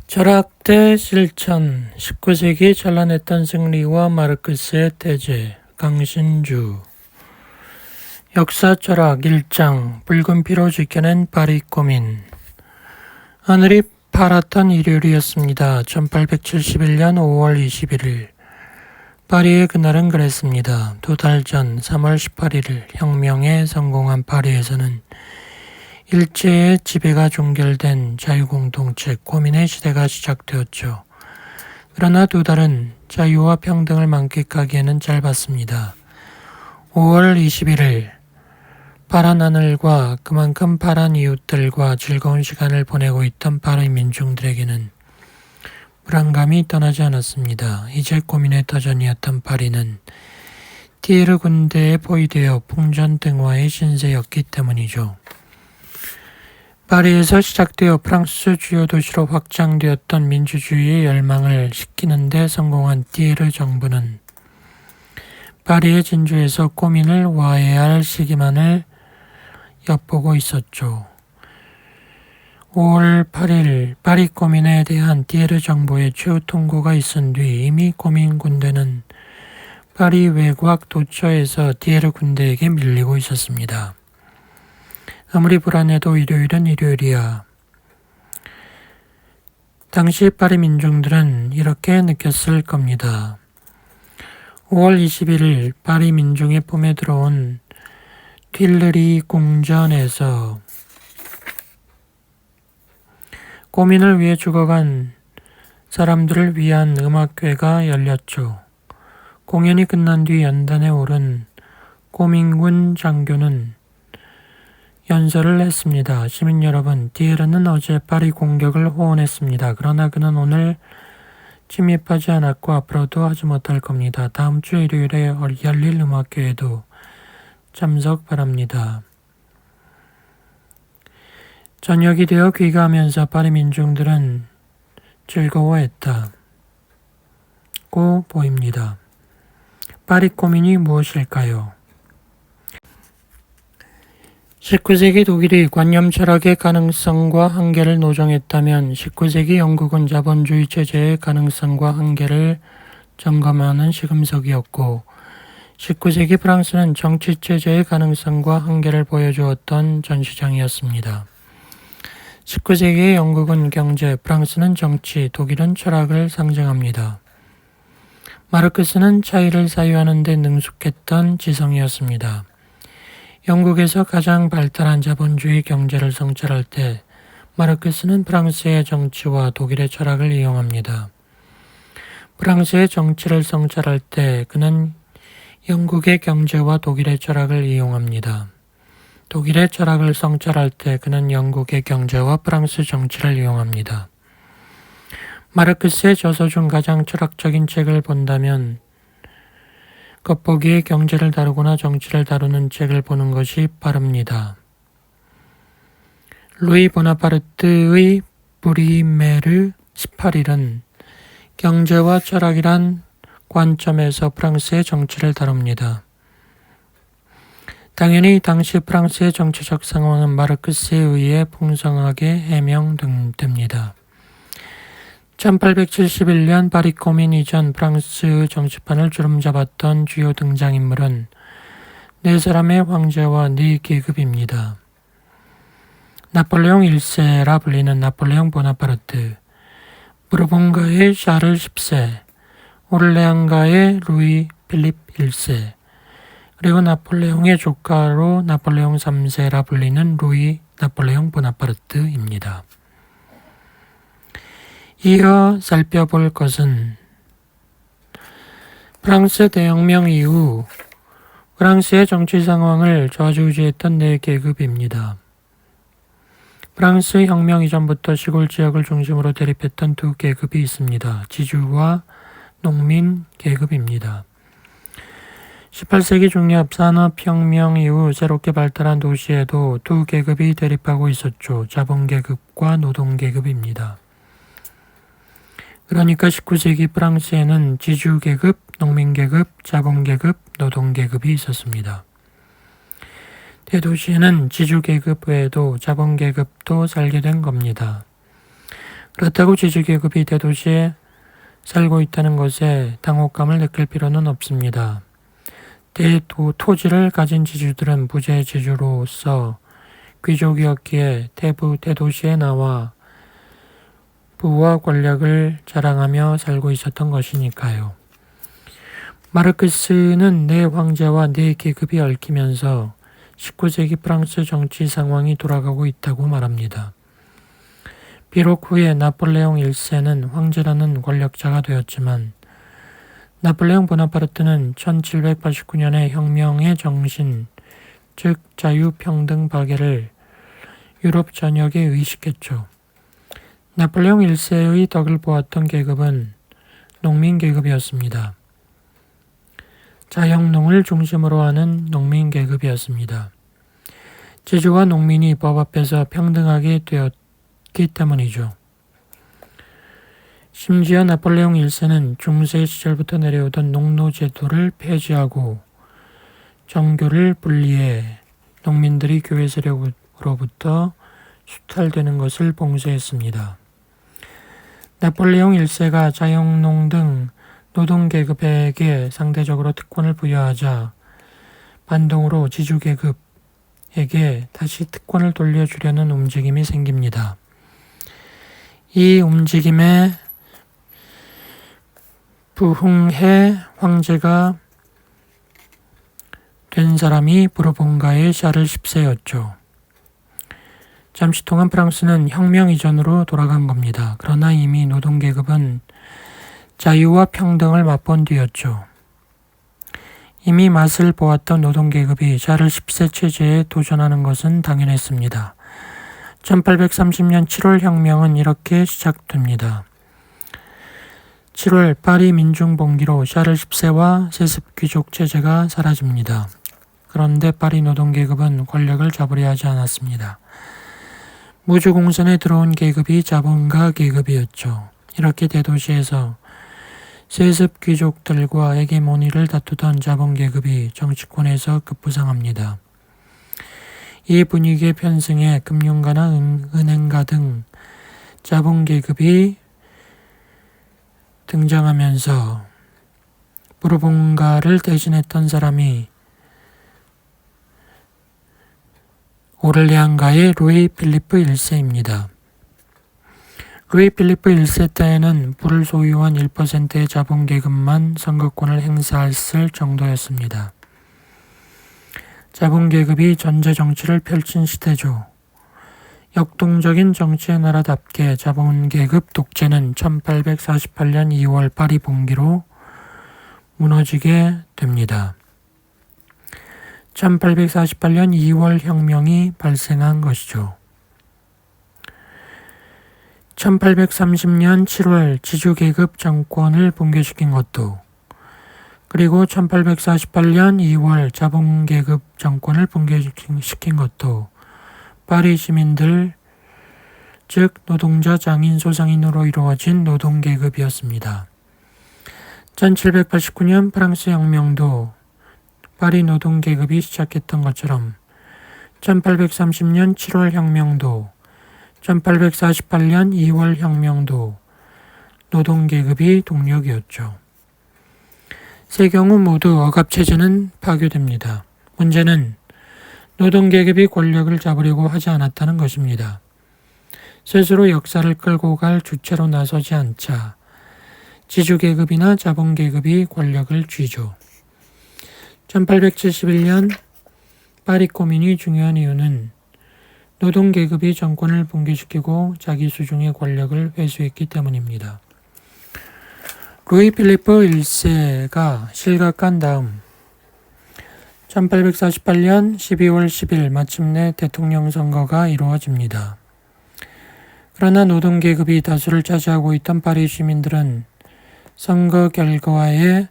철학대 실천 19세기 잘라냈던 승리와 마르크스의 태제 강신주 역사 철학 1장 붉은 피로 지켜낸 파리 고민 하늘이 파랗던 일요일이었습니다. 1871년 5월 21일 파리의 그날은 그랬습니다. 2달 전 3월 18일 혁명에 성공한 파리에서는 일제의 지배가 종결된 자유공동체 고민의 시대가 시작되었죠. 그러나 2달은 자유와 평등을 만끽하기에는 짧았습니다. 5월 21일 파란 하늘과 그만큼 파란 이웃들과 즐거운 시간을 보내고 있던 파리 민중들에게는 불안감이 떠나지 않았습니다. 이제 고민의 터전이었던 파리는 티에르 군대에 포위되어 풍전등화의 신세였기 때문이죠. 파리에서 시작되어 프랑스 주요 도시로 확장되었던 민주주의의 열망을 식히는 데 성공한 티에르 정부는 파리의 진주에서 고민을 와해할 시기만을 엿보고 있었죠. 5월 8일 파리 고민에 대한 티에르 정부의 최후 통고가 있은 뒤 이미 고민 군대는 파리 외곽 도처에서 티에르 군대에게 밀리고 있었습니다. 아무리 불안해도 일요일은 일요일이야. 당시 파리 민중들은 이렇게 느꼈을 겁니다. 5월 21일 파리 민중의 봄에 들어온 튠르리 궁전에서 고민을 위해 죽어간 사람들을 위한 음악회가 열렸죠. 공연이 끝난 뒤 연단에 오른 고민군 장교는 연설을 했습니다. 시민 여러분, 티에르는 어제 파리 공격을 호언했습니다. 그러나 그는 오늘 침입하지 않았고 앞으로도 하지 못할 겁니다. 다음 주 일요일에 열릴 음악회에도 참석 바랍니다. 저녁이 되어 귀가하면서 파리 민중들은 즐거워했다고 보입니다. 파리 고민이 무엇일까요? 19세기 독일이 관념 철학의 가능성과 한계를 노정했다면 19세기 영국은 자본주의 체제의 가능성과 한계를 점검하는 시금석이었고 19세기 프랑스는 정치 체제의 가능성과 한계를 보여주었던 전시장이었습니다. 19세기의 영국은 경제, 프랑스는 정치, 독일은 철학을 상징합니다. 마르크스는 차이를 사유하는 데 능숙했던 지성이었습니다. 영국에서 가장 발달한 자본주의 경제를 성찰할 때 마르크스는 프랑스의 정치와 독일의 철학을 이용합니다. 프랑스의 정치를 성찰할 때 그는 영국의 경제와 독일의 철학을 이용합니다. 독일의 철학을 성찰할 때 그는 영국의 경제와 프랑스 정치를 이용합니다. 마르크스의 저서 중 가장 철학적인 책을 본다면 겉보기에 경제를 다루거나 정치를 다루는 책을 보는 것이 바릅니다. 루이 보나파르트의 브리메르 18일은 경제와 철학이란 관점에서 프랑스의 정치를 다룹니다. 당연히 당시 프랑스의 정치적 상황은 마르크스에 의해 풍성하게 해명됩니다. 1871년 파리 고민 이전 프랑스 정치판을 주름잡았던 주요 등장인물은 네 사람의 황제와 네 계급입니다. 나폴레옹 1세라 불리는 나폴레옹 보나파르트, 부르봉가의 샤를 10세, 오르레앙가의 루이 필립 1세, 그리고 나폴레옹의 조카로 나폴레옹 3세라 불리는 루이 나폴레옹 보나파르트입니다. 이어 살펴볼 것은 프랑스 대혁명 이후 프랑스의 정치 상황을 좌지우지했던 네 계급입니다. 프랑스 혁명 이전부터 시골 지역을 중심으로 대립했던 두 계급이 있습니다. 지주와 농민 계급입니다. 18세기 중엽 산업혁명 이후 새롭게 발달한 도시에도 두 계급이 대립하고 있었죠. 자본계급과 노동계급입니다. 그러니까 19세기 프랑스에는 지주계급, 농민계급, 자본계급, 노동계급이 있었습니다. 대도시에는 지주계급 외에도 자본계급도 살게 된 겁니다. 그렇다고 지주계급이 대도시에 살고 있다는 것에 당혹감을 느낄 필요는 없습니다. 토지를 가진 지주들은 부재지주로서 귀족이었기에 대도시에 나와 부와 권력을 자랑하며 살고 있었던 것이니까요. 마르크스는 네 황제와 네 계급이 얽히면서 19세기 프랑스 정치 상황이 돌아가고 있다고 말합니다. 비록 후에 나폴레옹 1세는 황제라는 권력자가 되었지만 나폴레옹 보나파르트는 1789년의 혁명의 정신, 즉 자유평등 박애를 유럽 전역에 의식했죠. 나폴레옹 1세의 덕을 보았던 계급은 농민 계급이었습니다. 자영농을 중심으로 하는 농민 계급이었습니다. 지주와 농민이 법 앞에서 평등하게 되었기 때문이죠. 심지어 나폴레옹 1세는 중세 시절부터 내려오던 농노제도를 폐지하고 정교를 분리해 농민들이 교회 세력으로부터 수탈되는 것을 봉쇄했습니다. 나폴레옹 1세가 자영농 등 노동계급에게 상대적으로 특권을 부여하자 반동으로 지주계급에게 다시 특권을 돌려주려는 움직임이 생깁니다. 이 움직임에 부흥해 황제가 된 사람이 부르봉가의 샤를 10세였죠. 잠시 동안 프랑스는 혁명 이전으로 돌아간 겁니다. 그러나 이미 노동계급은 자유와 평등을 맛본 뒤였죠. 이미 맛을 보았던 노동계급이 샤를 10세 체제에 도전하는 것은 당연했습니다. 1830년 7월 혁명은 이렇게 시작됩니다. 7월 파리 민중봉기로 샤를 10세와 세습귀족 체제가 사라집니다. 그런데 파리 노동계급은 권력을 잡으려 하지 않았습니다. 무주공선에 들어온 계급이 자본가 계급이었죠. 이렇게 대도시에서 세습귀족들과 헤게모니를 다투던 자본계급이 정치권에서 급부상합니다. 이 분위기에 편승해 금융가나 은행가 등 자본계급이 등장하면서 부르봉가를 대신했던 사람이 오를레앙가의 루이 필리프 1세입니다. 루이 필리프 1세 때에는 부를 소유한 1%의 자본계급만 선거권을 행사했을 정도였습니다. 자본계급이 전제정치를 펼친 시대죠. 역동적인 정치의 나라답게 자본계급 독재는 1848년 2월 파리 봉기로 무너지게 됩니다. 1848년 2월 혁명이 발생한 것이죠. 1830년 7월 지주계급 정권을 붕괴시킨 것도, 그리고 1848년 2월 자본계급 정권을 붕괴시킨 것도 파리 시민들, 즉 노동자, 장인, 소상인으로 이루어진 노동계급이었습니다. 1789년 프랑스 혁명도 파리 노동계급이 시작했던 것처럼 1830년 7월 혁명도 1848년 2월 혁명도 노동계급이 동력이었죠. 세 경우 모두 억압체제는 파괴됩니다. 문제는 노동계급이 권력을 잡으려고 하지 않았다는 것입니다. 스스로 역사를 끌고 갈 주체로 나서지 않자 지주계급이나 자본계급이 권력을 쥐죠. 1871년 파리 코민이 중요한 이유는 노동계급이 정권을 붕괴시키고 자기 수중의 권력을 회수했기 때문입니다. 루이 필리프 1세가 실각한 다음 1848년 12월 10일 마침내 대통령 선거가 이루어집니다. 그러나 노동계급이 다수를 차지하고 있던 파리 시민들은 선거 결과에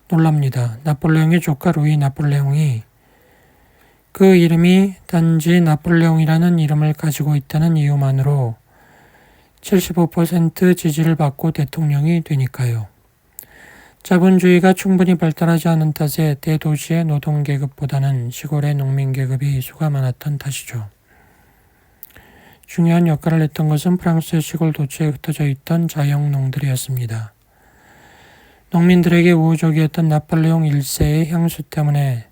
놀랍니다. 나폴레옹의 조카 루이 나폴레옹이 그 이름이 단지 나폴레옹이라는 이름을 가지고 있다는 이유만으로 75% 지지를 받고 대통령이 되니까요. 자본주의가 충분히 발달하지 않은 탓에 대도시의 노동계급보다는 시골의 농민계급이 수가 많았던 탓이죠. 중요한 역할을 했던 것은 프랑스의 시골 도처에 흩어져 있던 자영농들이었습니다. 농민들에게 우호적이었던 나폴레옹 1세의 향수 때문에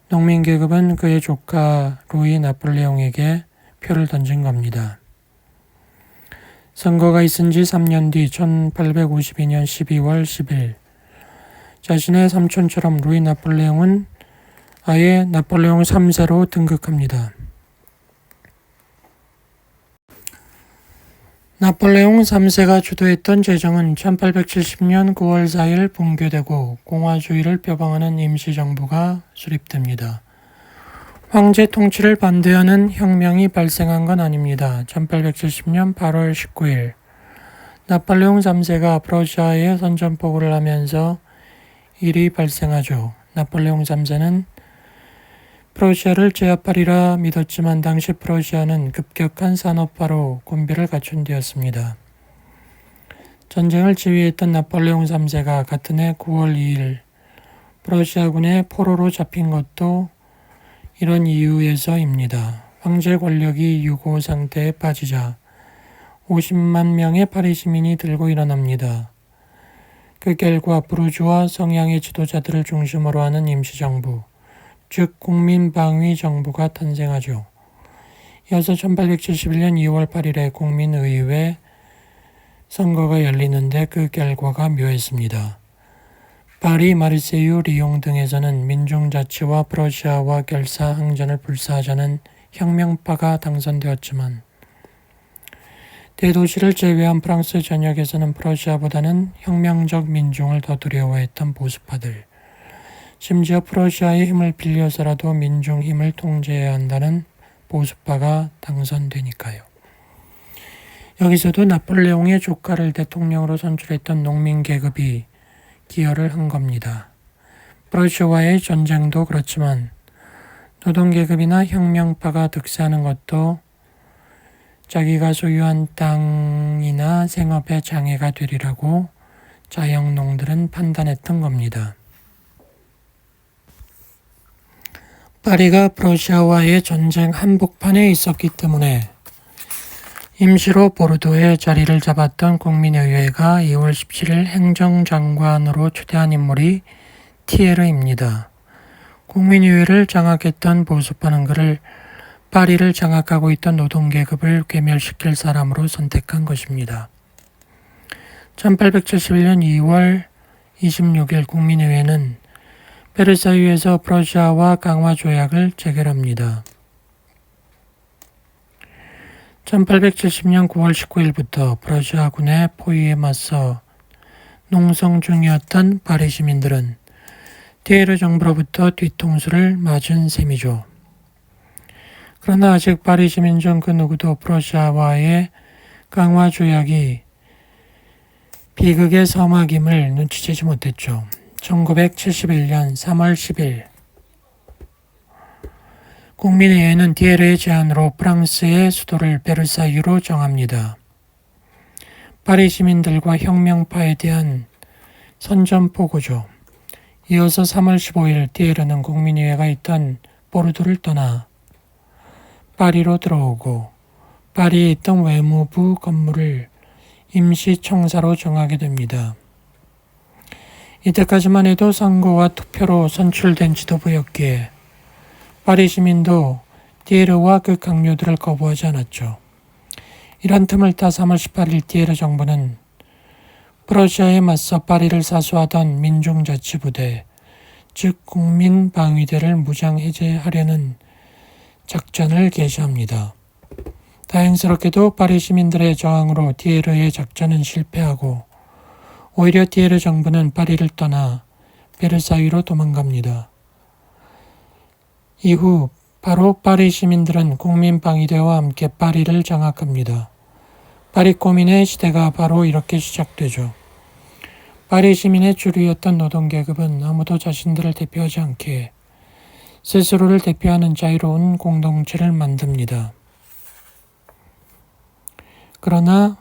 농민 계급은 그의 조카 루이 나폴레옹에게 표를 던진 겁니다. 선거가 있은 지 3년 뒤 1852년 12월 10일 자신의 삼촌처럼 루이 나폴레옹은 아예 나폴레옹 3세로 등극합니다. 나폴레옹 3세가 주도했던 제정은 1870년 9월 4일 붕괴되고 공화주의를 표방하는 임시정부가 수립됩니다. 황제 통치를 반대하는 혁명이 발생한 건 아닙니다. 1870년 8월 19일 나폴레옹 3세가 프러시아에 선전포고를 하면서 일이 발생하죠. 나폴레옹 3세는 프러시아를 제압하리라 믿었지만 당시 프러시아는 급격한 산업화로 군비를 갖춘 데였습니다. 전쟁을 지휘했던 나폴레옹 3세가 같은 해 9월 2일 프러시아군의 포로로 잡힌 것도 이런 이유에서입니다. 황제 권력이 유고 상태에 빠지자 50만 명의 파리 시민이 들고 일어납니다. 그 결과 부르주아 성향의 지도자들을 중심으로 하는 임시정부, 즉 국민방위 정부가 탄생하죠. 이어서 1871년 2월 8일에 국민의회 선거가 열리는데 그 결과가 묘했습니다. 파리, 마르세유, 리옹 등에서는 민중자치와 프러시아와 결사항전을 불사하자는 혁명파가 당선되었지만 대도시를 제외한 프랑스 전역에서는 프러시아보다는 혁명적 민중을 더 두려워했던 보수파들, 심지어 프러시아의 힘을 빌려서라도 민중 힘을 통제해야 한다는 보수파가 당선되니까요. 여기서도 나폴레옹의 조카를 대통령으로 선출했던 농민 계급이 기여를 한 겁니다. 프러시아와의 전쟁도 그렇지만 노동계급이나 혁명파가 득세하는 것도 자기가 소유한 땅이나 생업에 장애가 되리라고 자영농들은 판단했던 겁니다. 파리가 프러시아와의 전쟁 한복판에 있었기 때문에 임시로 보르도에 자리를 잡았던 국민의회가 2월 17일 행정장관으로 초대한 인물이 티에르입니다. 국민의회를 장악했던 보수파는 그를 파리를 장악하고 있던 노동계급을 괴멸시킬 사람으로 선택한 것입니다. 1871년 2월 26일 국민의회는 베르사유에서 프러시아와 강화 조약을 체결합니다. 1870년 9월 19일부터 프러시아군의 포위에 맞서 농성 중이었던 파리 시민들은 티에르 정부로부터 뒤통수를 맞은 셈이죠. 그러나 아직 파리 시민 중 그 누구도 프러시아와의 강화 조약이 비극의 서막임을 눈치채지 못했죠. 1971년 3월 10일 국민의회는 티에르의 제안으로 프랑스의 수도를 베르사유로 정합니다. 파리 시민들과 혁명파에 대한 선전포고죠. 이어서 3월 15일 티에르는 국민의회가 있던 보르도를 떠나 파리로 들어오고 파리에 있던 외무부 건물을 임시청사로 정하게 됩니다. 이때까지만 해도 선거와 투표로 선출된 지도부였기에 파리 시민도 티에르와 그 강요들을 거부하지 않았죠. 이런 틈을 타 3월 18일 티에르 정부는 프러시아에 맞서 파리를 사수하던 민중자치부대, 즉 국민방위대를 무장해제하려는 작전을 개시합니다. 다행스럽게도 파리 시민들의 저항으로 티에르의 작전은 실패하고 오히려 티에르 정부는 파리를 떠나 베르사유로 도망갑니다. 이후 바로 파리 시민들은 국민방위대와 함께 파리를 장악합니다. 파리 꼬민의 시대가 바로 이렇게 시작되죠. 파리 시민의 주류였던 노동계급은 아무도 자신들을 대표하지 않게 스스로를 대표하는 자유로운 공동체를 만듭니다. 그러나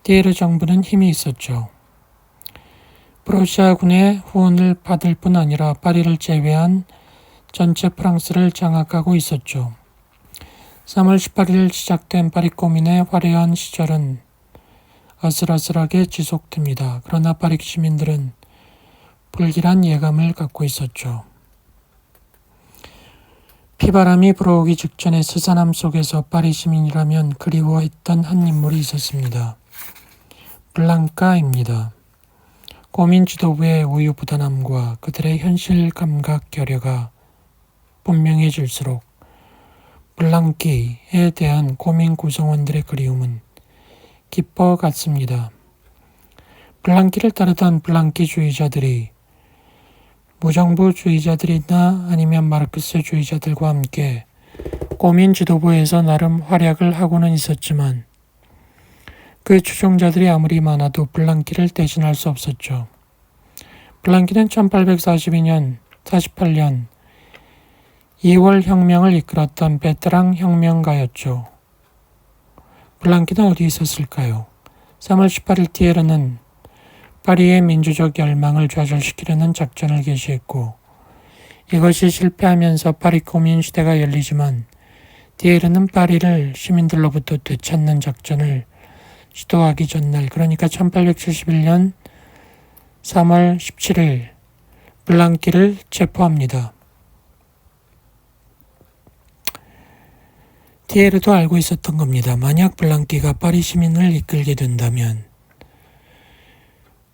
티에르 정부는 힘이 있었죠. 프러시아군의 후원을 받을 뿐 아니라 파리를 제외한 전체 프랑스를 장악하고 있었죠. 3월 18일 시작된 파리코민의 화려한 시절은 아슬아슬하게 지속됩니다. 그러나 파리 시민들은 불길한 예감을 갖고 있었죠. 피바람이 불어오기 직전에 스산함 속에서 파리 시민이라면 그리워했던 한 인물이 있었습니다. 블랑카입니다. 고민 지도부의 우유부단함과 그들의 현실 감각 결여가 분명해질수록 블랑키에 대한 고민 구성원들의 그리움은 깊어갔습니다. 블랑키를 따르던 블랑키주의자들이 무정부주의자들이나 아니면 마르크스주의자들과 함께 고민 지도부에서 나름 활약을 하고는 있었지만 그 추종자들이 아무리 많아도 블랑키를 대신할 수 없었죠. 블랑키는 1848년 2월 혁명을 이끌었던 베테랑 혁명가였죠. 블랑키는 어디 있었을까요? 3월 18일 티에르는 파리의 민주적 열망을 좌절시키려는 작전을 개시했고 이것이 실패하면서 파리 코민 시대가 열리지만 티에르는 파리를 시민들로부터 되찾는 작전을 시도하기 전날, 그러니까 1871년 3월 17일 블랑키를 체포합니다. 티에르도 알고 있었던 겁니다. 만약 블랑키가 파리 시민을 이끌게 된다면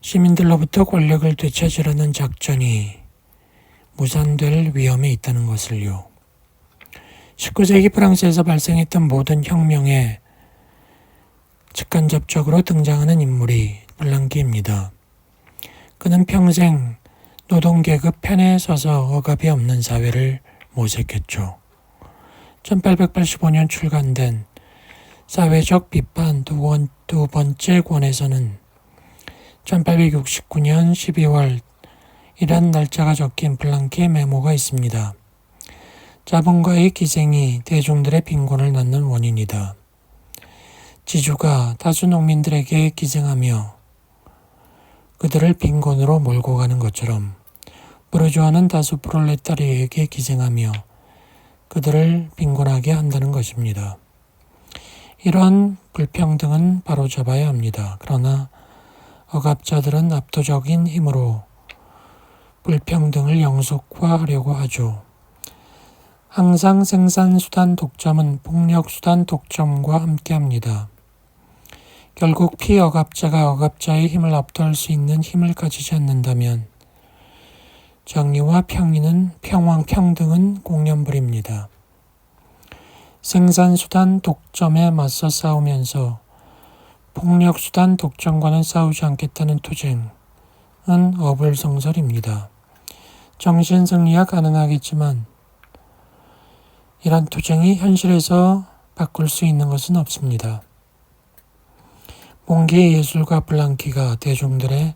시민들로부터 권력을 되찾으려는 작전이 무산될 위험에 있다는 것을요. 19세기 프랑스에서 발생했던 모든 혁명에 직간접적으로 등장하는 인물이 블랑키입니다. 그는 평생 노동계급 편에 서서 억압이 없는 사회를 모색했죠. 1885년 출간된 사회적 비판 두 번째 권에서는 1869년 12월 이란 날짜가 적힌 블랑키의 메모가 있습니다. 자본가의 기생이 대중들의 빈곤을 낳는 원인이다. 지주가 다수 농민들에게 기생하며 그들을 빈곤으로 몰고 가는 것처럼 부르주아는 다수 프롤레타리에게 기생하며 그들을 빈곤하게 한다는 것입니다. 이런 불평등은 바로잡아야 합니다. 그러나 억압자들은 압도적인 힘으로 불평등을 영속화하려고 하죠. 항상 생산수단 독점은 폭력수단 독점과 함께합니다. 결국 피억압자가 억압자의 힘을 압도할 수 있는 힘을 가지지 않는다면 정의와 평등은 공연불입니다. 생산수단 독점에 맞서 싸우면서 폭력수단 독점과는 싸우지 않겠다는 투쟁은 어불성설입니다. 정신승리가 가능하겠지만 이런 투쟁이 현실에서 바꿀 수 있는 것은 없습니다. 봉기의 예술가 블랑키가 대중들의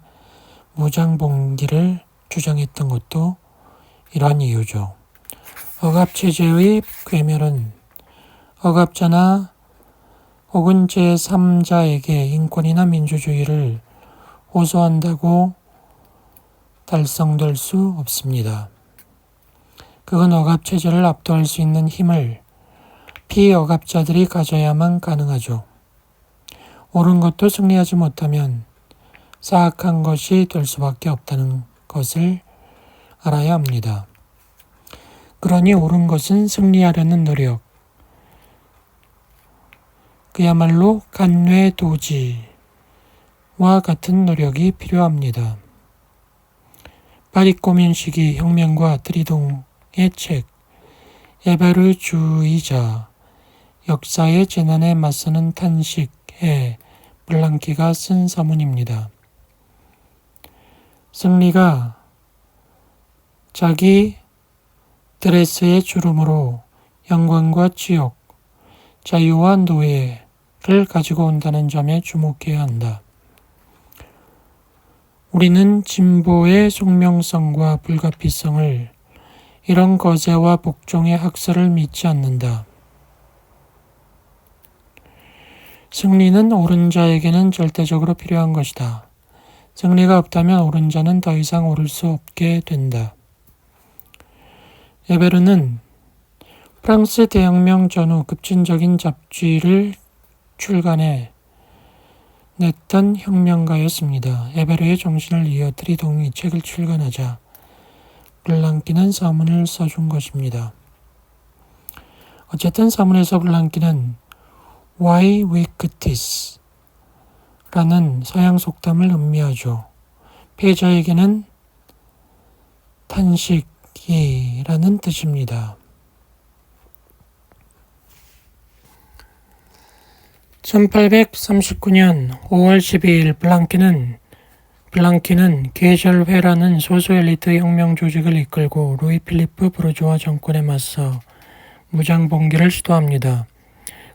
무장봉기를 주장했던 것도 이러한 이유죠. 억압체제의 괴멸은 억압자나 혹은 제3자에게 인권이나 민주주의를 호소한다고 달성될 수 없습니다. 그건 억압체제를 압도할 수 있는 힘을 피억압자들이 가져야만 가능하죠. 옳은 것도 승리하지 못하면 사악한 것이 될 수밖에 없다는 것을 알아야 합니다. 그러니 옳은 것은 승리하려는 노력, 그야말로 간뇌도지와 같은 노력이 필요합니다. 파리코민 시기 혁명과 트리동의 책, 에베르주의자, 역사의 재난에 맞서는 탄식에 블랑키가 쓴 서문입니다. 승리가 자기 드레스의 주름으로 영광과 지옥, 자유와 노예를 가지고 온다는 점에 주목해야 한다. 우리는 진보의 숙명성과 불가피성을 이런 거제와 복종의 학설을 믿지 않는다. 승리는 옳은 자에게는 절대적으로 필요한 것이다. 승리가 없다면 옳은 자는 더 이상 오를 수 없게 된다. 에베르는 프랑스 대혁명 전후 급진적인 잡지를 출간해 냈던 혁명가였습니다. 에베르의 정신을 이어 트리동이 책을 출간하자 블랑키는 서문을 써준 것입니다. 어쨌든 서문에서 블랑키는 Why victis? 라는 서양 속담을 음미하죠. 패자에게는 탄식이라는 뜻입니다. 1839년 5월 12일 블랑키는 계절회라는 소수 엘리트 혁명 조직을 이끌고 루이 필리프 부르주아 정권에 맞서 무장 봉기를 시도합니다.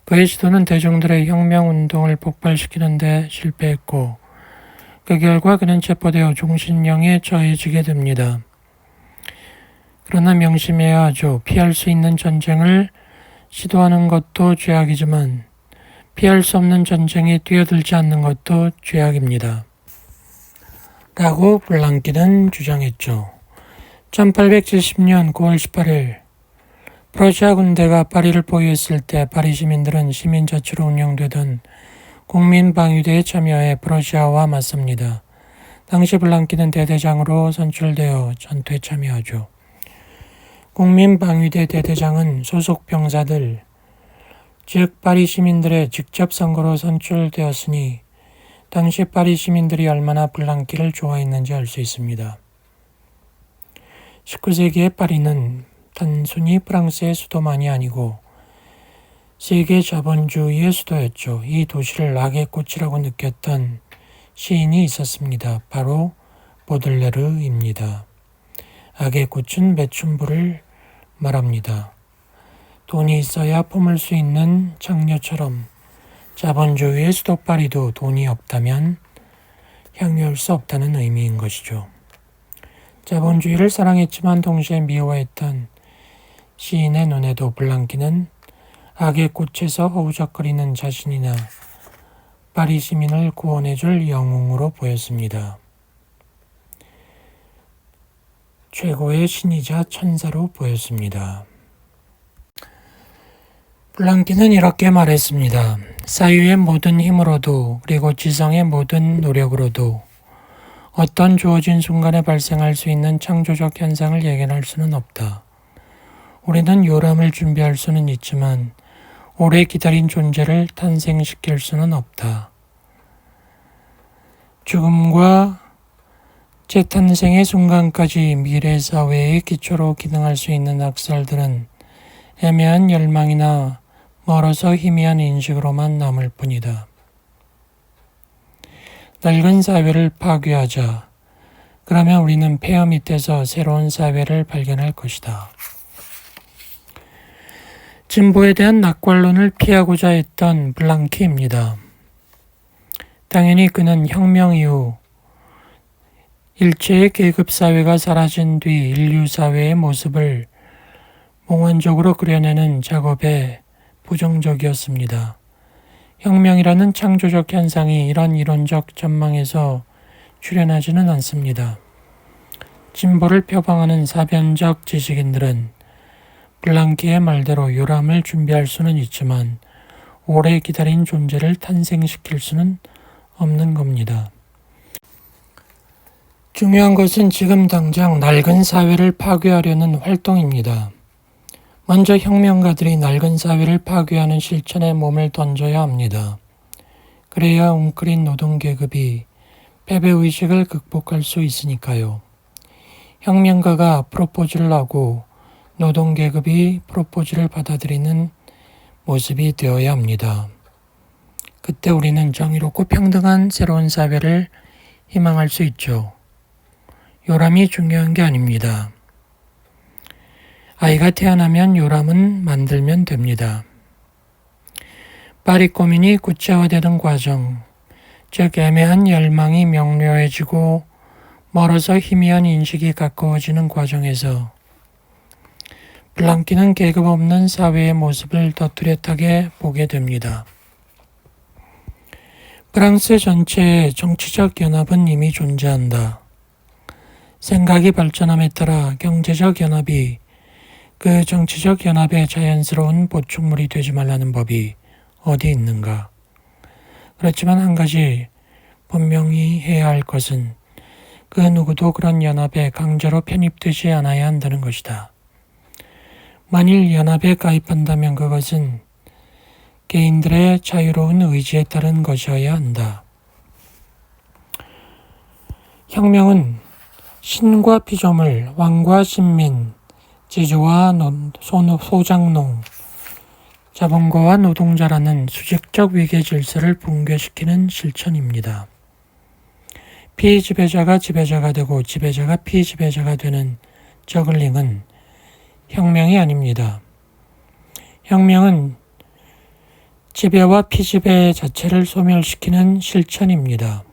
그의 시도는 대중들의 혁명 운동을 폭발시키는 데 실패했고 그 결과 그는 체포되어 종신령에 처해지게 됩니다. 그러나 명심해야 하죠. 피할 수 있는 전쟁을 시도하는 것도 죄악이지만 피할 수 없는 전쟁에 뛰어들지 않는 것도 죄악입니다. 라고 블랑키는 주장했죠. 1870년 9월 18일 프러시아 군대가 파리를 포위했을 때 파리 시민들은 시민자치로 운영되던 국민방위대에 참여해 프러시아와 맞섭니다. 당시 블랑키는 대대장으로 선출되어 전투에 참여하죠. 국민방위대 대대장은 소속 병사들, 즉 파리 시민들의 직접 선거로 선출되었으니 당시 파리 시민들이 얼마나 블랑키를 좋아했는지 알 수 있습니다. 19세기의 파리는 단순히 프랑스의 수도만이 아니고 세계 자본주의의 수도였죠. 이 도시를 악의 꽃이라고 느꼈던 시인이 있었습니다. 바로 보들레르입니다. 악의 꽃은 매춘부를 말합니다. 돈이 있어야 품을 수 있는 창녀처럼 자본주의의 수도 파리도 돈이 없다면 향유할 수 없다는 의미인 것이죠. 자본주의를 사랑했지만 동시에 미워했던 시인의 눈에도 블랑키는 악의 꽃에서 허우적거리는 자신이나 파리 시민을 구원해줄 영웅으로 보였습니다. 최고의 신이자 천사로 보였습니다. 블랑키는 이렇게 말했습니다. 사유의 모든 힘으로도 그리고 지성의 모든 노력으로도 어떤 주어진 순간에 발생할 수 있는 창조적 현상을 예견할 수는 없다. 우리는 요람을 준비할 수는 있지만 오래 기다린 존재를 탄생시킬 수는 없다. 죽음과 재탄생의 순간까지 미래 사회의 기초로 기능할 수 있는 학설들은 애매한 열망이나 멀어서 희미한 인식으로만 남을 뿐이다. 낡은 사회를 파괴하자. 그러면 우리는 폐허 밑에서 새로운 사회를 발견할 것이다. 진보에 대한 낙관론을 피하고자 했던 블랑키입니다. 당연히 그는 혁명 이후 일체의 계급사회가 사라진 뒤 인류사회의 모습을 몽환적으로 그려내는 작업에 부정적이었습니다. 혁명이라는 창조적 현상이 이런 이론적 전망에서 출현하지는 않습니다. 진보를 표방하는 사변적 지식인들은 블랑키의 말대로 요람을 준비할 수는 있지만 오래 기다린 존재를 탄생시킬 수는 없는 겁니다. 중요한 것은 지금 당장 낡은 사회를 파괴하려는 활동입니다. 먼저 혁명가들이 낡은 사회를 파괴하는 실천에 몸을 던져야 합니다. 그래야 웅크린 노동계급이 패배의식을 극복할 수 있으니까요. 혁명가가 프로포즈를 하고 노동계급이 프로포즈를 받아들이는 모습이 되어야 합니다. 그때 우리는 정의롭고 평등한 새로운 사회를 희망할 수 있죠. 요람이 중요한 게 아닙니다. 아이가 태어나면 요람은 만들면 됩니다. 파리 고민이 구체화되는 과정, 즉 애매한 열망이 명료해지고 멀어서 희미한 인식이 가까워지는 과정에서 블랑키는 계급 없는 사회의 모습을 더 뚜렷하게 보게 됩니다. 프랑스 전체의 정치적 연합은 이미 존재한다. 생각이 발전함에 따라 경제적 연합이 그 정치적 연합의 자연스러운 보충물이 되지 말라는 법이 어디 있는가? 그렇지만 한 가지 분명히 해야 할 것은 그 누구도 그런 연합에 강제로 편입되지 않아야 한다는 것이다. 만일 연합에 가입한다면 그것은 개인들의 자유로운 의지에 따른 것이어야 한다. 혁명은 신과 피조물, 왕과 신민, 제조와 소장농, 자본가와 노동자라는 수직적 위계 질서를 붕괴시키는 실천입니다. 피지배자가 지배자가 되고 지배자가 피지배자가 되는 저글링은 혁명이 아닙니다. 혁명은 지배와 피지배 자체를 소멸시키는 실천입니다.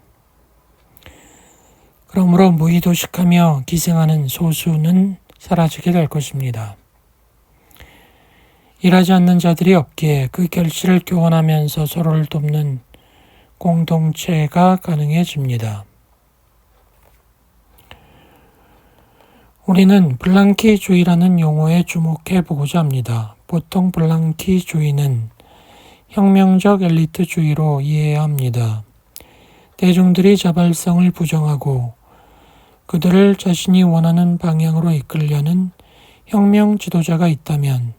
그러므로 무의도식하며 기생하는 소수는 사라지게 될 것입니다. 일하지 않는 자들이 없기에 그 결실을 교환하면서 서로를 돕는 공동체가 가능해집니다. 우리는 블랑키주의라는 용어에 주목해 보고자 합니다. 보통 블랑키주의는 혁명적 엘리트주의로 이해해야 합니다. 대중들이 자발성을 부정하고 그들을 자신이 원하는 방향으로 이끌려는 혁명 지도자가 있다면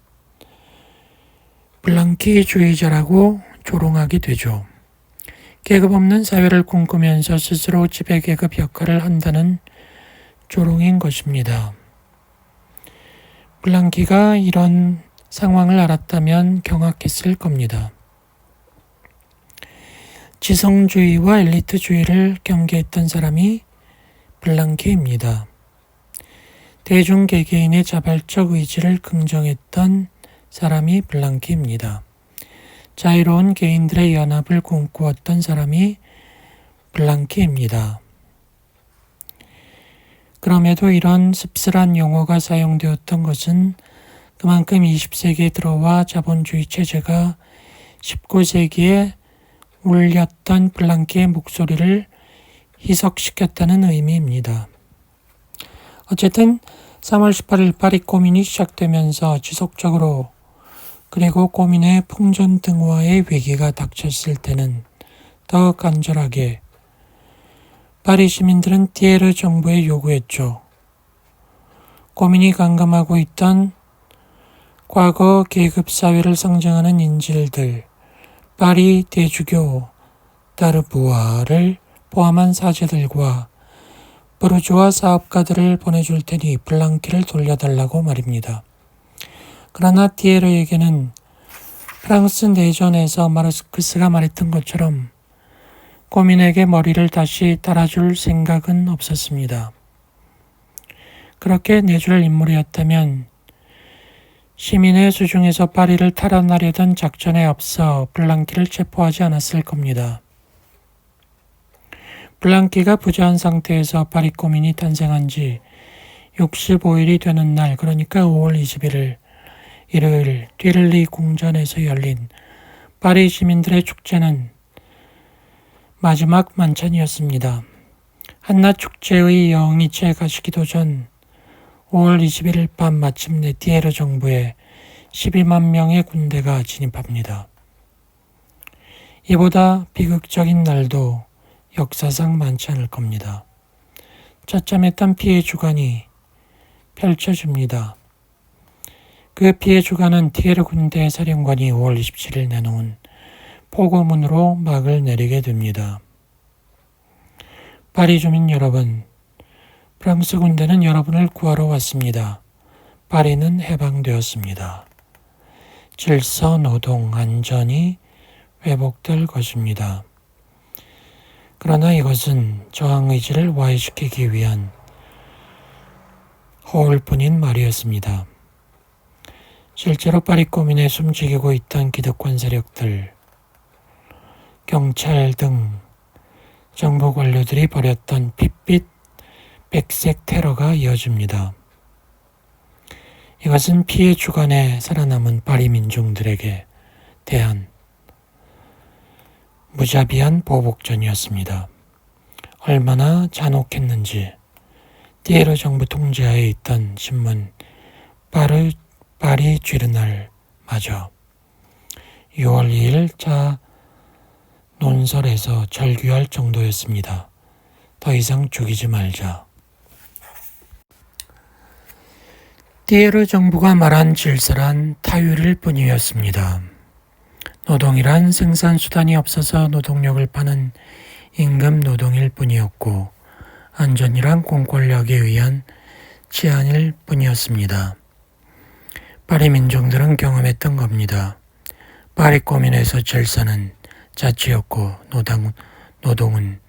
블랑키주의자라고 조롱하게 되죠. 계급 없는 사회를 꿈꾸면서 스스로 지배계급 역할을 한다는 조롱인 것입니다. 블랑키가 이런 상황을 알았다면 경악했을 겁니다. 지성주의와 엘리트주의를 경계했던 사람이 블랑키입니다. 대중 개개인의 자발적 의지를 긍정했던 사람이 블랑키입니다. 자유로운 개인들의 연합을 꿈꾸었던 사람이 블랑키입니다. 그럼에도 이런 씁쓸한 용어가 사용되었던 것은 그만큼 20세기에 들어와 자본주의 체제가 19세기에 울렸던 블랑키의 목소리를 희석시켰다는 의미입니다. 어쨌든 3월 18일 파리 코민이 시작되면서 지속적으로 그리고 코민의 풍전등화의 위기가 닥쳤을 때는 더 간절하게 파리 시민들은 티에르 정부에 요구했죠. 코민이 감감하고 있던 과거 계급사회를 상징하는 인질들, 파리 대주교 다르부아를 포함한 사제들과 부르주아 사업가들을 보내줄 테니 블랑키를 돌려달라고 말입니다. 그러나 티에르에게는 프랑스 내전에서 마르크스가 말했던 것처럼 코민에게 머리를 다시 달아줄 생각은 없었습니다. 그렇게 내줄 인물이었다면 시민의 수중에서 파리를 탈환하려던 작전에 앞서 블랑키를 체포하지 않았을 겁니다. 블랑키가 부자한 상태에서 파리 코민이 탄생한 지 65일이 되는 날, 그러니까 5월 21일 일요일 튜일리 궁전에서 열린 파리 시민들의 축제는 마지막 만찬이었습니다. 한낮 축제의 여흥이 채 가시기도 전 5월 21일 밤 마침내 티에르 정부에 12만 명의 군대가 진입합니다. 이보다 비극적인 날도 역사상 많지 않을 겁니다. 처참했던 피해 주간이 펼쳐집니다. 그 피해 주간은 티에르 군대 사령관이 5월 27일 내놓은 포고문으로 막을 내리게 됩니다. 파리 주민 여러분, 프랑스 군대는 여러분을 구하러 왔습니다. 파리는 해방되었습니다. 질서, 노동, 안전이 회복될 것입니다. 그러나 이것은 저항의지를 와해시키기 위한 허울뿐인 말이었습니다. 실제로 파리 코민에 숨지기고 있던 기득권 세력들, 경찰 등 정부 관료들이 벌였던 핏빛 백색 테러가 이어집니다. 이것은 피해 주간에 살아남은 파리 민중들에게 대한 무자비한 보복전이었습니다. 얼마나 잔혹했는지 티에르 정부 통제하에 있던 신문 파리 쥐르날 마저 6월 2일 자 논설에서 절규할 정도였습니다. 더 이상 죽이지 말자. 티에르 정부가 말한 질서란 타율일 뿐이었습니다. 노동이란 생산수단이 없어서 노동력을 파는 임금 노동일 뿐이었고 안전이란 공권력에 의한 치안일 뿐이었습니다. 파리 민중들은 경험했던 겁니다. 파리 고민에서 질서는 자치였고 노동은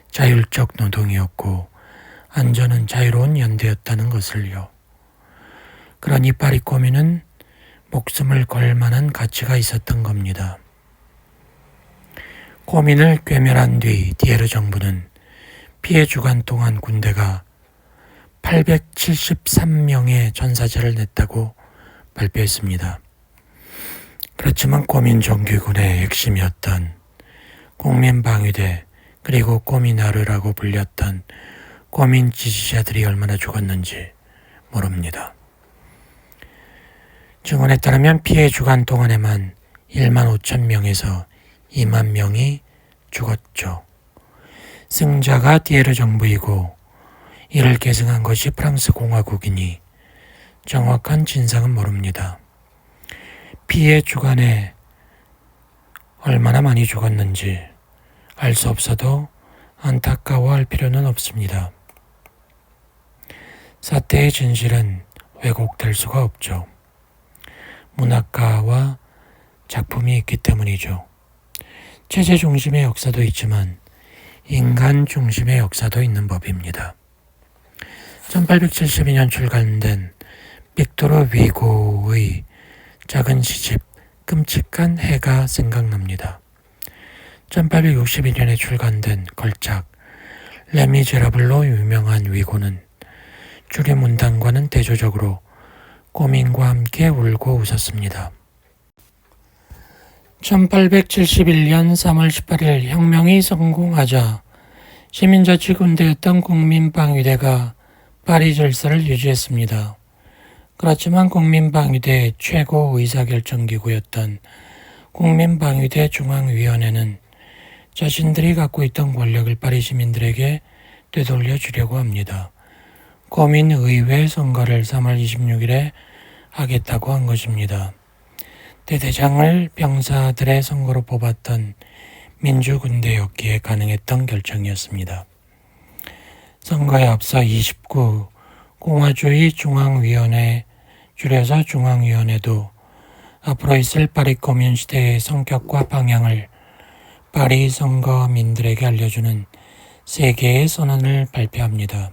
자율적 노동이었고 안전은 자유로운 연대였다는 것을요. 그러니 파리 고민은 목숨을 걸 만한 가치가 있었던 겁니다. 고민을 괴멸한 뒤 티에르 정부는 피해 주간 동안 군대가 873명의 전사자를 냈다고 발표했습니다. 그렇지만 고민 정규군의 핵심이었던 국민방위대 그리고 고민하르라고 불렸던 고민 지지자들이 얼마나 죽었는지 모릅니다. 증언에 따르면 피해 주간 동안에만 1만 5천 명에서 2만 명이 죽었죠. 승자가 티에르 정부이고 이를 계승한 것이 프랑스 공화국이니 정확한 진상은 모릅니다. 피해 주간에 얼마나 많이 죽었는지 알 수 없어도 안타까워할 필요는 없습니다. 사태의 진실은 왜곡될 수가 없죠. 문학가와 작품이 있기 때문이죠. 체제 중심의 역사도 있지만 인간 중심의 역사도 있는 법입니다. 1872년 출간된 빅토르 위고의 작은 시집 끔찍한 해가 생각납니다. 1862년에 출간된 걸작 레미제라블로 유명한 위고는 줄의 문단과는 대조적으로 고민과 함께 울고 웃었습니다. 1871년 3월 18일 혁명이 성공하자 시민자치군대였던 국민방위대가 파리 질서를 유지했습니다. 그렇지만 국민방위대의 최고 의사결정기구였던 국민방위대 중앙위원회는 자신들이 갖고 있던 권력을 파리 시민들에게 되돌려 주려고 합니다. 고민의회 선거를 3월 26일에 하겠다고 한 것입니다. 대대장을 병사들의 선거로 뽑았던 민주군대였기에 가능했던 결정이었습니다. 선거에 앞서 29 공화주의 중앙위원회 줄여서 중앙위원회도 앞으로 있을 파리 고민 시대의 성격과 방향을 파리 선거민들에게 알려주는 3개의 선언을 발표합니다.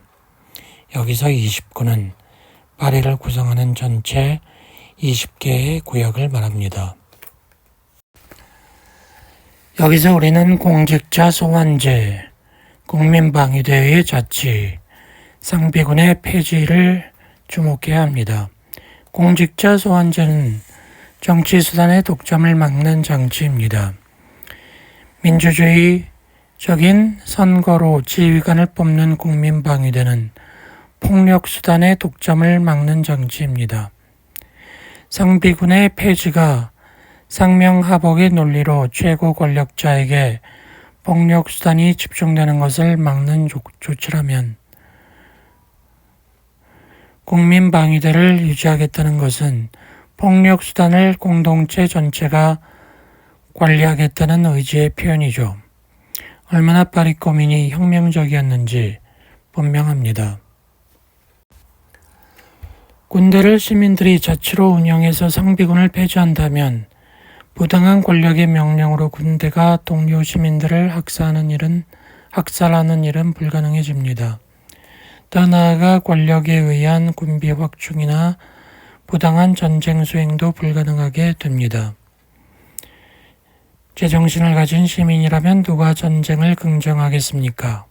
여기서 29는 파리를 구성하는 전체 20개의 구역을 말합니다. 여기서 우리는 공직자 소환제, 국민방위대의 자치, 상비군의 폐지를 주목해야 합니다. 공직자 소환제는 정치수단의 독점을 막는 장치입니다. 민주주의적인 선거로 지휘관을 뽑는 국민방위대는 폭력수단의 독점을 막는 장치입니다. 상비군의 폐지가 상명하복의 논리로 최고 권력자에게 폭력수단이 집중되는 것을 막는 조치라면 국민방위대를 유지하겠다는 것은 폭력수단을 공동체 전체가 관리하겠다는 의지의 표현이죠. 얼마나 파리 고민이 혁명적이었는지 분명합니다. 군대를 시민들이 자치로 운영해서 상비군을 폐지한다면 부당한 권력의 명령으로 군대가 동료 시민들을 학살하는 일은 불가능해집니다. 더 나아가 권력에 의한 군비 확충이나 부당한 전쟁 수행도 불가능하게 됩니다. 제정신을 가진 시민이라면 누가 전쟁을 긍정하겠습니까?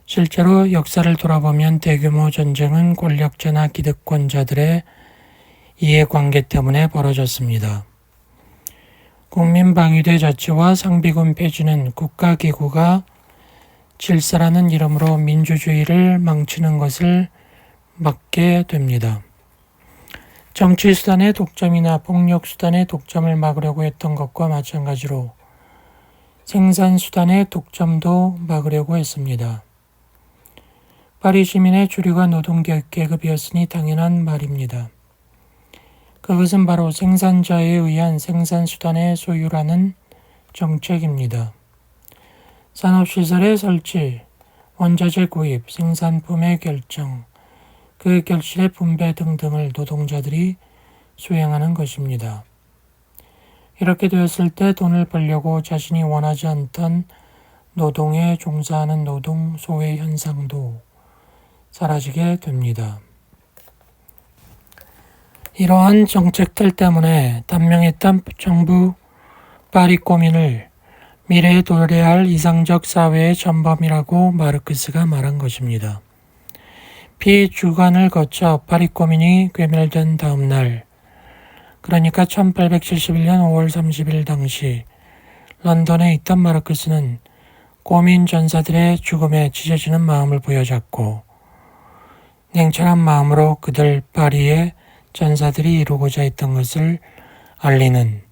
실제로 역사를 돌아보면 대규모 전쟁은 권력자나 기득권자들의 이해관계 때문에 벌어졌습니다. 국민방위대 자치와 상비군 폐지는 국가기구가 질서라는 이름으로 민주주의를 망치는 것을 막게 됩니다. 정치수단의 독점이나 폭력수단의 독점을 막으려고 했던 것과 마찬가지로 생산수단의 독점도 막으려고 했습니다. 파리 시민의 주류가 노동계급이었으니 당연한 말입니다. 그것은 바로 생산자에 의한 생산수단의 소유라는 정책입니다. 산업시설의 설치, 원자재 구입, 생산품의 결정, 그 결실의 분배 등등을 노동자들이 수행하는 것입니다. 이렇게 되었을 때 돈을 벌려고 자신이 원하지 않던 노동에 종사하는 노동 소외 현상도 사라지게 됩니다. 이러한 정책들 때문에 단명했던 정부 파리 고민을 미래에 도래할 이상적 사회의 전범이라고 마르크스가 말한 것입니다. 피주간을 거쳐 파리 고민이 괴멸된 다음 날, 그러니까 1871년 5월 30일 당시 런던에 있던 마르크스는 고민 전사들의 죽음에 찢어지는 마음을 부여잡고 냉철한 마음으로 그들 파리의 전사들이 이루고자 했던 것을 알리는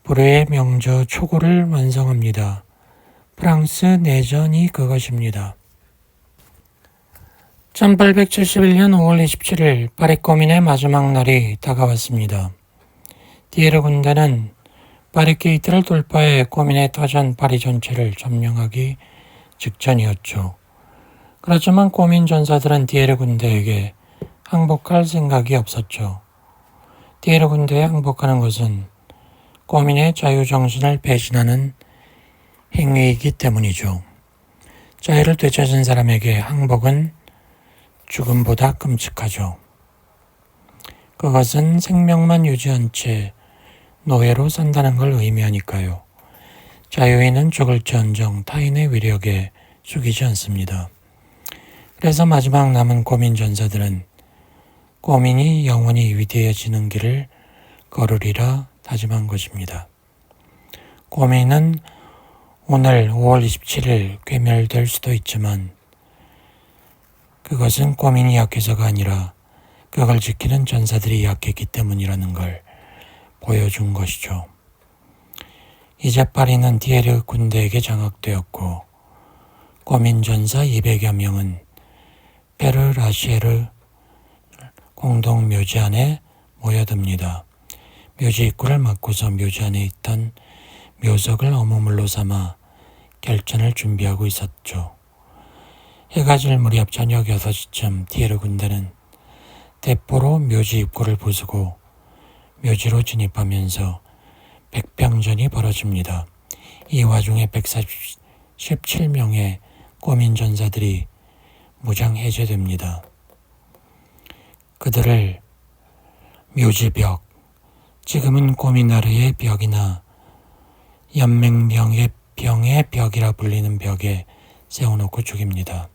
불후의 명저 초고를 완성합니다. 프랑스 내전이 그것입니다. 1871년 5월 27일 파리 고민의 마지막 날이 다가왔습니다. 디에르 군대는 바리케이트를 돌파해 고민의 터전 파리 전체를 점령하기 직전이었죠. 그렇지만 고민 전사들은 디에르 군대에게 항복할 생각이 없었죠. 디에르 군대에 항복하는 것은 고민의 자유정신을 배신하는 행위이기 때문이죠. 자유를 되찾은 사람에게 항복은 죽음보다 끔찍하죠. 그것은 생명만 유지한 채 노예로 산다는 걸 의미하니까요. 자유인은 죽을지언정 타인의 위력에 숙이지 않습니다. 그래서 마지막 남은 고민 전사들은 고민이 영원히 위대해지는 길을 걸으리라 다짐한 것입니다. 고민은 오늘 5월 27일 괴멸될 수도 있지만 그것은 고민이 약해서가 아니라 그걸 지키는 전사들이 약했기 때문이라는 걸 보여준 것이죠. 이제 파리는 디에르 군대에게 장악되었고 고민 전사 200여 명은 페르 라시에르 공동 묘지 안에 모여듭니다. 묘지 입구를 막고서 묘지 안에 있던 묘석을 어무물로 삼아 결전을 준비하고 있었죠. 해가 질 무렵 저녁 6시쯤 디에르 군대는 대포로 묘지 입구를 부수고 묘지로 진입하면서 백병전이 벌어집니다. 이 와중에 147명의 고민 전사들이 무장 해제됩니다. 그들을 묘지벽, 지금은 고민나르의 벽이나 연맹병의 벽이라 불리는 벽에 세워놓고 죽입니다.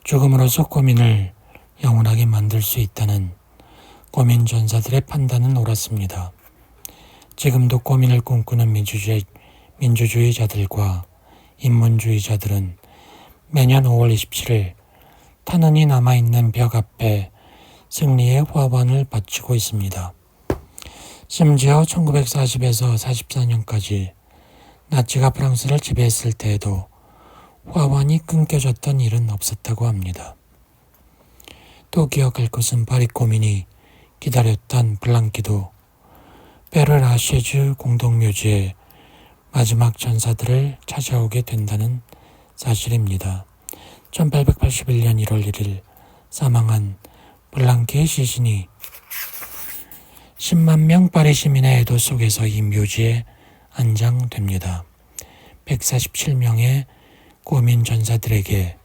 죽음으로써 고민을 영원하게 만들 수 있다는 고민 전사들의 판단은 옳았습니다. 지금도 고민을 꿈꾸는 민주주의자들과 인문주의자들은 매년 5월 27일 탄원이 남아있는 벽 앞에 승리의 화환을 바치고 있습니다. 심지어 1940에서 44년까지 나치가 프랑스를 지배했을 때에도 화환이 끊겨졌던 일은 없었다고 합니다. 또 기억할 것은 파리 고민이 기다렸던 블랑키도 페르라시에즈 공동묘지에 마지막 전사들을 찾아오게 된다는 사실입니다. 1881년 1월 1일 사망한 블랑키의 시신이 10만 명 파리 시민의 애도 속에서 이 묘지에 안장됩니다. 147명의 고민 전사들에게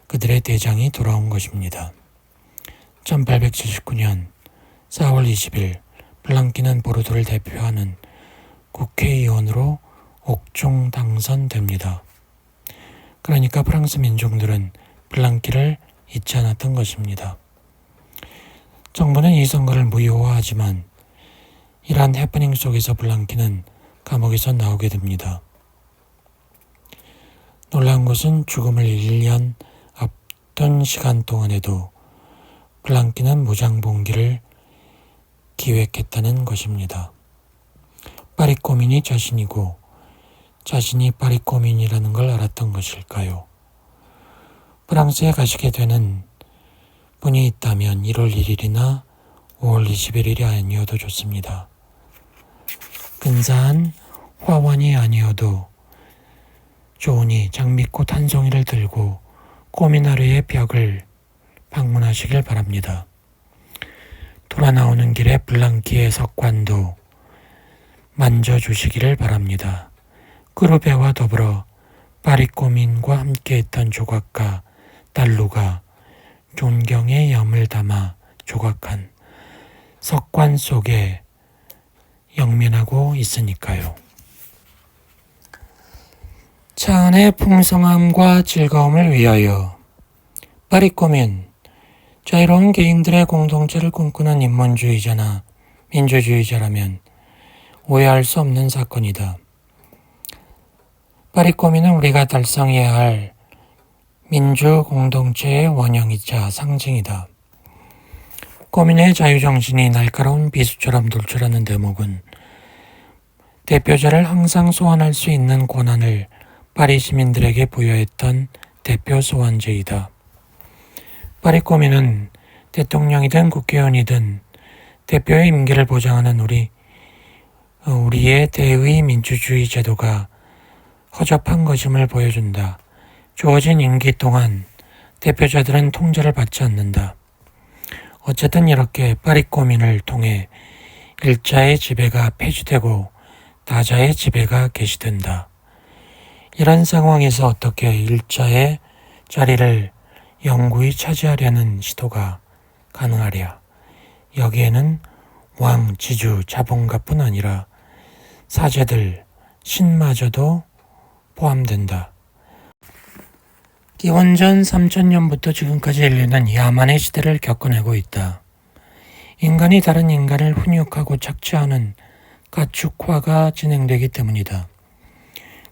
그들의 대장이 돌아온 것입니다. 1879년 4월 20일 블랑키는 보르도를 대표하는 국회의원으로 옥중 당선됩니다. 그러니까 프랑스 민중들은 블랑키를 잊지 않았던 것입니다. 정부는 이 선거를 무효화하지만 이러한 해프닝 속에서 블랑키는 감옥에서 나오게 됩니다. 놀라운 것은 죽음을 1년 앞둔 시간 동안에도 블랑키는 무장봉기를 기획했다는 것입니다. 파리꼬민이 자신이고 자신이 파리꼬민이라는 걸 알았던 것일까요? 프랑스에 가시게 되는 분이 있다면 1월 1일이나 5월 21일이 아니어도 좋습니다. 근사한 화환이 아니어도 좋으니 장미꽃 한 송이를 들고 꼬미나루의 벽을 방문하시길 바랍니다. 돌아 나오는 길에 블랑키의 석관도 만져주시기를 바랍니다. 꾸르베와 더불어 파리꼬민과 함께했던 조각가 달루가 존경의 염을 담아 조각한 석관 속에 영면하고 있으니까요. 차 안의 풍성함과 즐거움을 위하여 파리꼬민, 자유로운 개인들의 공동체를 꿈꾸는 인문주의자나 민주주의자라면 오해할 수 없는 사건이다. 파리꼬민은 우리가 달성해야 할 민주 공동체의 원형이자 상징이다. 꼬민의 자유정신이 날카로운 비수처럼 돌출하는 대목은 대표자를 항상 소환할 수 있는 권한을 파리 시민들에게 부여했던 대표 소환제이다. 파리꼬민은 대통령이든 국회의원이든 대표의 임기를 보장하는 우리의 대의 민주주의 제도가 허접한 것임을 보여준다. 주어진 임기 동안 대표자들은 통제를 받지 않는다. 어쨌든 이렇게 파리꼬민을 통해 일자의 지배가 폐지되고 다자의 지배가 개시된다. 이런 상황에서 어떻게 일자의 자리를 영구히 차지하려는 시도가 가능하랴. 여기에는 왕, 지주, 자본가뿐 아니라 사제들, 신마저도 포함된다. 기원전 3000년부터 지금까지 인류는 야만의 시대를 겪어내고 있다. 인간이 다른 인간을 훈육하고 착취하는 가축화가 진행되기 때문이다.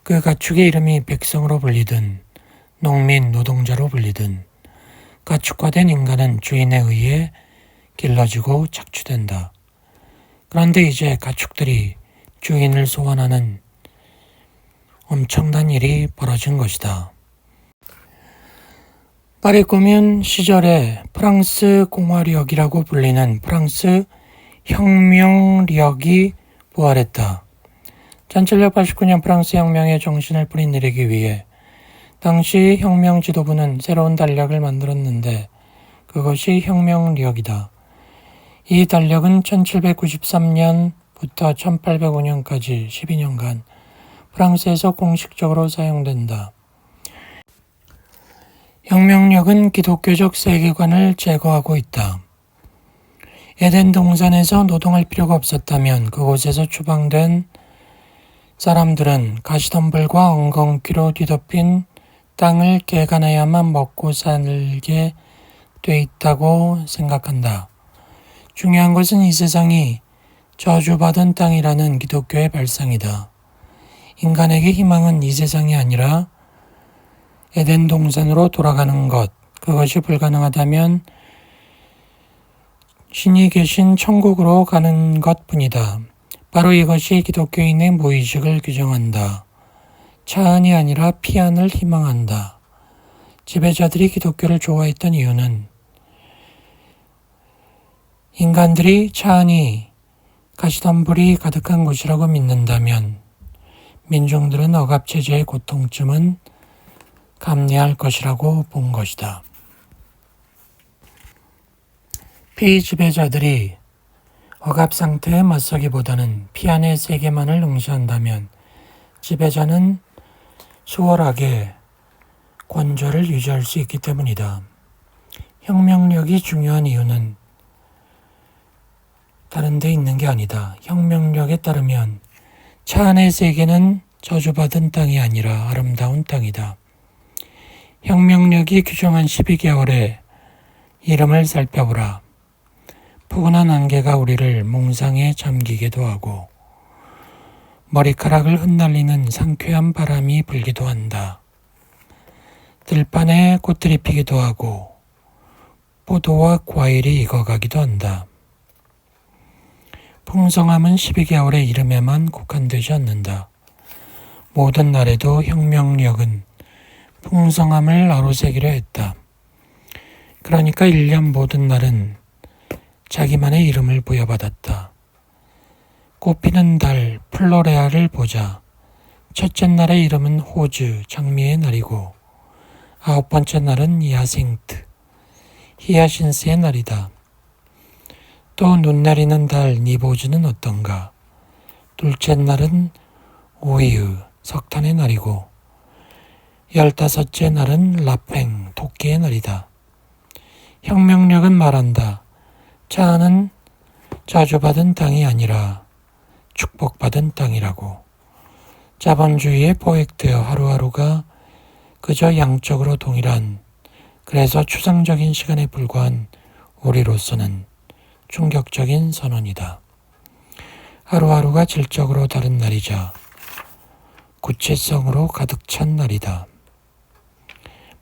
그 가축의 이름이 백성으로 불리든 농민, 노동자로 불리든 가축화된 인간은 주인에 의해 길러지고 착취된다. 그런데 이제 가축들이 주인을 소환하는 엄청난 일이 벌어진 것이다. 파리꼬민 시절에 프랑스 공화력이라고 불리는 프랑스 혁명력이 부활했다. 1789년 프랑스 혁명의 정신을 뿌리내리기 위해 당시 혁명 지도부는 새로운 달력을 만들었는데 그것이 혁명력이다. 이 달력은 1793년부터 1805년까지 12년간 프랑스에서 공식적으로 사용된다. 혁명력은 기독교적 세계관을 제거하고 있다. 에덴 동산에서 노동할 필요가 없었다면 그곳에서 추방된 사람들은 가시덤불과 엉겅퀴로 뒤덮인 땅을 개간해야만 먹고 살게 돼 있다고 생각한다. 중요한 것은 이 세상이 저주받은 땅이라는 기독교의 발상이다. 인간에게 희망은 이 세상이 아니라 에덴 동산으로 돌아가는 것, 그것이 불가능하다면 신이 계신 천국으로 가는 것뿐이다. 바로 이것이 기독교인의 무의식을 규정한다. 차안이 아니라 피안을 희망한다. 지배자들이 기독교를 좋아했던 이유는 인간들이 차안이 가시덤불이 가득한 곳이라고 믿는다면 민중들은 억압체제의 고통쯤은 감내할 것이라고 본 것이다. 피지배자들이 억압 상태에 맞서기보다는 피안의 세계만을 응시한다면 지배자는 수월하게 권좌를 유지할 수 있기 때문이다. 혁명력이 중요한 이유는 다른 데 있는 게 아니다. 혁명력에 따르면 차안의 세계는 저주받은 땅이 아니라 아름다운 땅이다. 혁명력이 규정한 12개월의 이름을 살펴보라. 푸근한 안개가 우리를 몽상에 잠기기도 하고 머리카락을 흩날리는 상쾌한 바람이 불기도 한다. 들판에 꽃들이 피기도 하고 포도와 과일이 익어가기도 한다. 풍성함은 12개월의 이름에만 국한되지 않는다. 모든 날에도 혁명력은 풍성함을 아로새기려 했다. 그러니까 1년 모든 날은 자기만의 이름을 부여받았다. 꽃피는 달 플로레아를 보자. 첫째 날의 이름은 호즈, 장미의 날이고 9번째 날은 야생트, 히아신스의 날이다. 또 눈 내리는 달 니보즈는 어떤가? 둘째 날은 오이으, 석탄의 날이고 15째 날은 라팽, 토끼의 날이다. 혁명력은 말한다. 자아는 저주받은 땅이 아니라 축복받은 땅이라고. 자본주의에 포획되어 하루하루가 그저 양적으로 동일한, 그래서 추상적인 시간에 불과한 우리로서는 충격적인 선언이다. 하루하루가 질적으로 다른 날이자 구체성으로 가득 찬 날이다.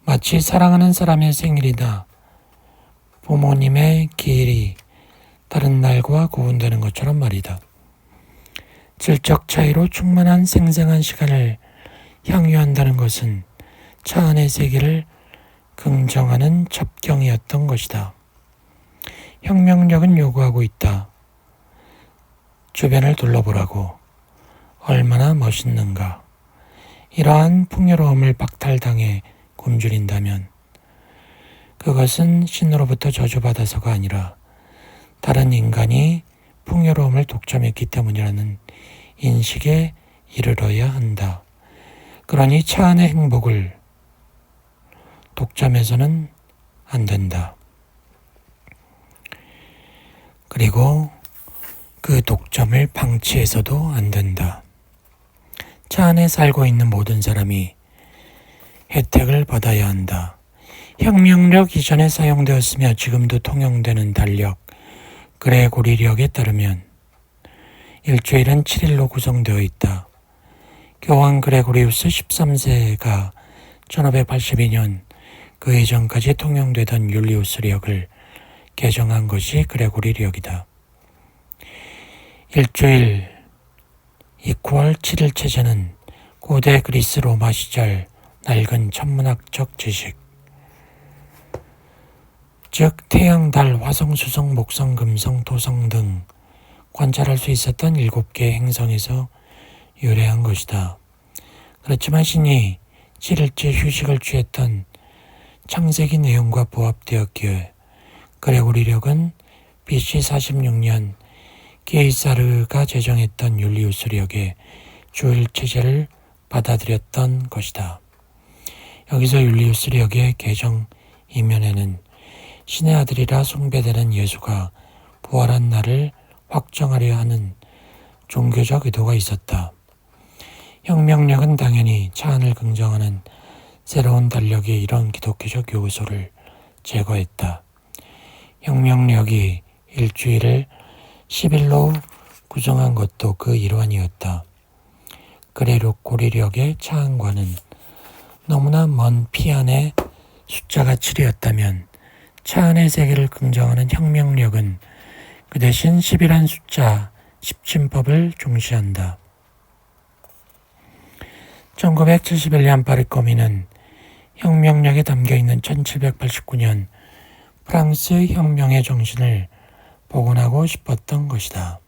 마치 사랑하는 사람의 생일이나 부모님의 기일이 다른 날과 구분되는 것처럼 말이다. 질적 차이로 충만한 생생한 시간을 향유한다는 것은 차 안의 세계를 긍정하는 첩경이었던 것이다. 혁명력은 요구하고 있다. 주변을 둘러보라고. 얼마나 멋있는가. 이러한 풍요로움을 박탈당해 굶주린다면 그것은 신으로부터 저주받아서가 아니라 다른 인간이 풍요로움을 독점했기 때문이라는 인식에 이르러야 한다. 그러니 차 안의 행복을 독점해서는 안 된다. 그리고 그 독점을 방치해서도 안 된다. 차 안에 살고 있는 모든 사람이 혜택을 받아야 한다. 혁명력 이전에 사용되었으며 지금도 통용되는 달력, 그레고리력에 따르면 일주일은 7일로 구성되어 있다. 교황 그레고리우스 13세가 1582년 그 이전까지 통용되던 율리우스력을 개정한 것이 그레고리력이다. 일주일 이퀄 7일 체제는 고대 그리스 로마 시절 낡은 천문학적 지식, 즉 태양, 달, 화성, 수성, 목성, 금성, 토성 등 관찰할 수 있었던 7개의 행성에서 유래한 것이다. 그렇지만 신이 7일째 휴식을 취했던 창세기 내용과 부합되었기에 그레고리력은 BC 46년 게이사르가 제정했던 율리우스력의 주일 체제를 받아들였던 것이다. 여기서 율리우스력의 개정 이면에는 신의 아들이라 숭배되는 예수가 부활한 날을 확정하려 하는 종교적 의도가 있었다. 혁명력은 당연히 차안을 긍정하는 새로운 달력의 이런 기독교적 요소를 제거했다. 혁명력이 일주일을 10일로 구성한 것도 그 일환이었다. 그레고리력의 차안과는 너무나 먼 피안의 숫자가 7이었다면 차안의 세계를 긍정하는 혁명력은 그 대신 10이란 숫자, 십진법을 중시한다. 1971년 파리코미는 혁명력에 담겨있는 1789년 프랑스 혁명의 정신을 복원하고 싶었던 것이다.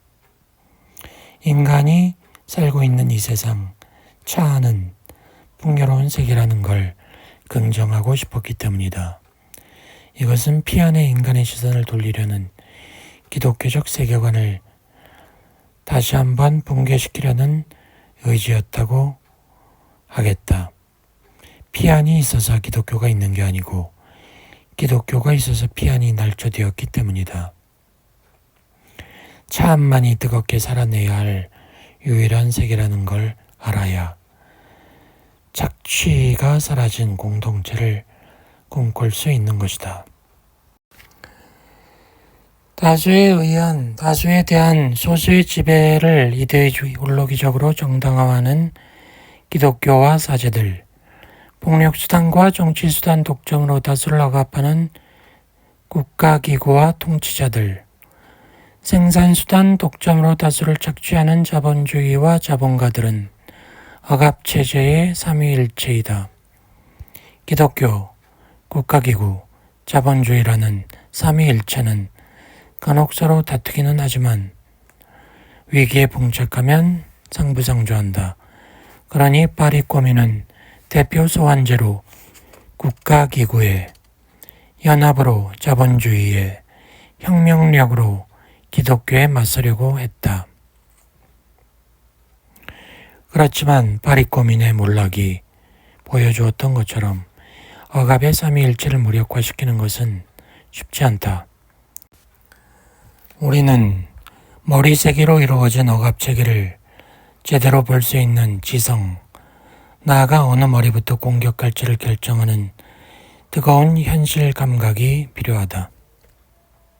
인간이 살고 있는 이 세상, 차안은 풍요로운 세계라는 걸 긍정하고 싶었기 때문이다. 이것은 피안의 인간의 시선을 돌리려는 기독교적 세계관을 다시 한번 붕괴시키려는 의지였다고 하겠다. 피안이 있어서 기독교가 있는 게 아니고 기독교가 있어서 피안이 날조되었기 때문이다. 차안만이 뜨겁게 살아내야 할 유일한 세계라는 걸 알아야 착취가 사라진 공동체를 꿈꿀 수 있는 것이다. 다수에 대한 소수의 지배를 이데올로기적으로 정당화하는 기독교와 사제들, 폭력수단과 정치수단 독점으로 다수를 억압하는 국가기구와 통치자들, 생산수단 독점으로 다수를 착취하는 자본주의와 자본가들은 억압체제의 삼위일체이다. 기독교, 국가기구, 자본주의라는 삼위일체는 간혹 서로 다투기는 하지만 위기에 봉착하면 상부상조한다. 그러니 파리꼬미는 대표 소환제로 국가기구에, 연합으로 자본주의에, 혁명력으로 기독교에 맞서려고 했다. 그렇지만 파리꼬민의 몰락이 보여주었던 것처럼 억압의 삼위일체를 무력화시키는 것은 쉽지 않다. 우리는 머리세기로 이루어진 억압체계를 제대로 볼 수 있는 지성, 나아가 어느 머리부터 공격할지를 결정하는 뜨거운 현실 감각이 필요하다.